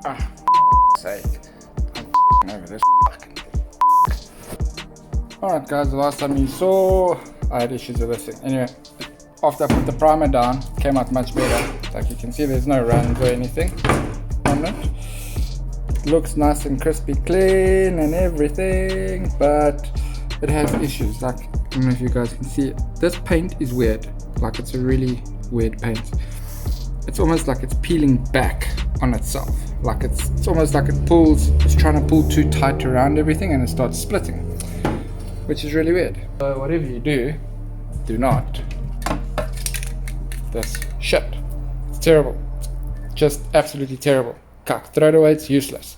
Ah, sake. I'm over this fucking thing. Alright guys, the last time you saw, I had issues with this thing. Anyway, after I put the primer down, it came out much better. Like you can see, there's no runs or anything on it. It looks nice and crispy clean and everything, but it has issues. Like, I don't know if you guys can see it. This paint is weird. Like, it's a really weird paint. It's almost like it's peeling back on itself. Like it's almost like it's trying to pull too tight around everything and it starts splitting, which is really weird. So whatever you do not. That's shit. It's terrible. Just absolutely terrible. Cuck. Throw it away, it's useless.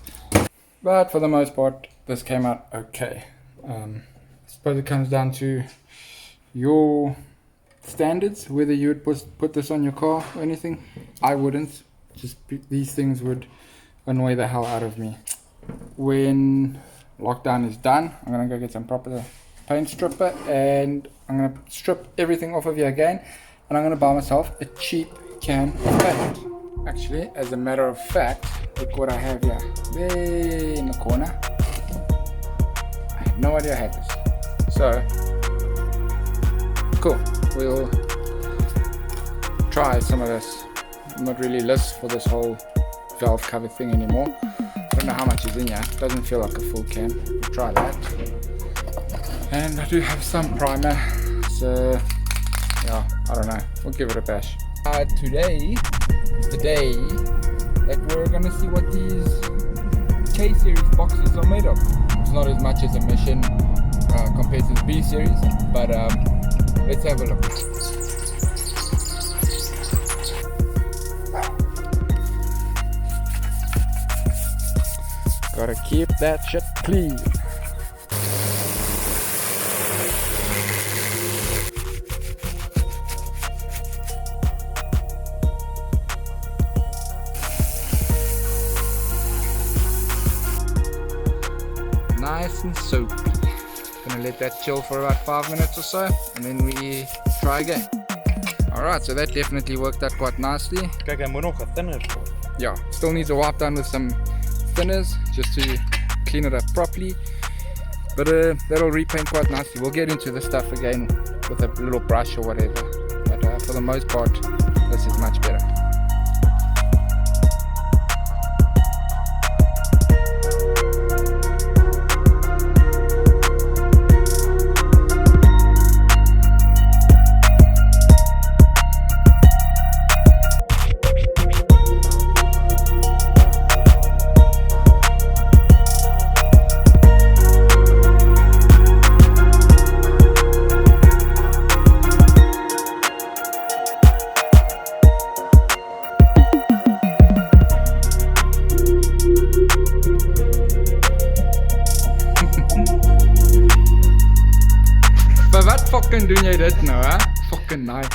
But for the most part, this came out okay. I suppose it comes down to your standards, whether you would put this on your car or anything. I wouldn't. Just these things would annoy the hell out of me. When lockdown is done, I'm gonna go get some proper paint stripper and I'm gonna strip everything off of here again, and I'm gonna buy myself a cheap can of paint. Actually, as a matter of fact, look what I have here. There in the corner. I had no idea I had this. So cool. We'll try some of this. I'm not really list for this whole valve cover thing anymore. I don't know how much is in here. It doesn't feel like a full can. We'll try that. And I do have some primer, so yeah, I don't know. We'll give it a bash. Today is the day that we're gonna see what these K-Series boxes are made of. It's not as much as a Mission compared to the B-Series, but let's have a look. Gotta keep that shit clean. Nice and soapy. Gonna let that chill for about 5 minutes or so, and then we try again. Alright, so that definitely worked out quite nicely. Yeah, still needs a wipe down with some thinners just to clean it up properly, but that'll repaint quite nicely. We'll get into this stuff again with a little brush or whatever, but for the most part, this is much better. Wat fucking doen jy dit nou, hè? Fucking nice.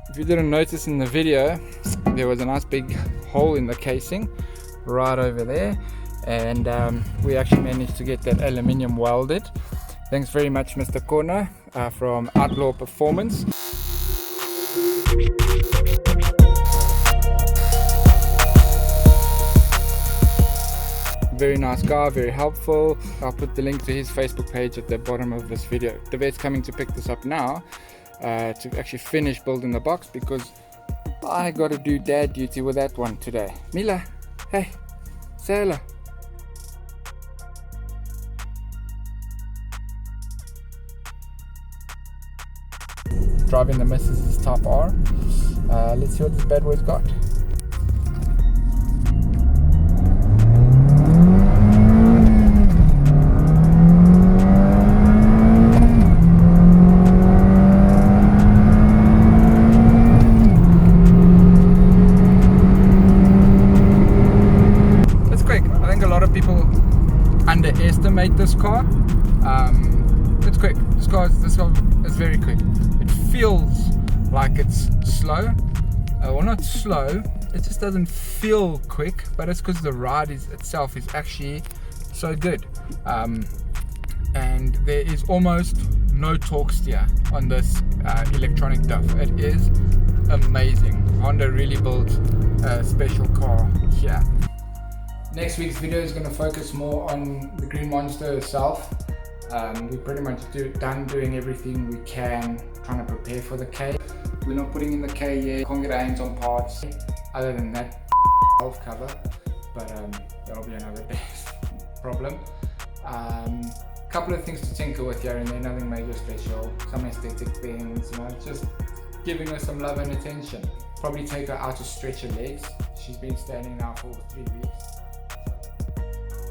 If you didn't notice in the video, there was a nice big hole in the casing right over there, and we actually managed to get that aluminium welded. Thanks very much, Mr. Corner from Outlaw Performance. Very nice guy, very helpful. I'll put the link to his Facebook page at the bottom of this video. The vet's coming to pick this up now to actually finish building the box, because I got to do dad duty with that one today. Mila, hey, say hello. Driving the missus' Type R. Let's see what this bad boy's got. Underestimate this car. It's quick. This car is very quick. It feels like it's slow. Well, not slow. It just doesn't feel quick, but it's because the ride itself is actually so good. and there is almost no torque steer on this electronic diff. It is amazing. Honda really built a special car here. Next week's video is going to focus more on the Green Monster itself. We pretty much done doing everything we can, trying to prepare for the K. We're not putting in the K yet, can't get our hands on parts other than that valve cover, but that'll be another day's problem. Couple of things to tinker with here and there, nothing major special, some aesthetic things, you know, just giving her some love and attention. Probably take her out to stretch her legs. She's been standing now for 3 weeks.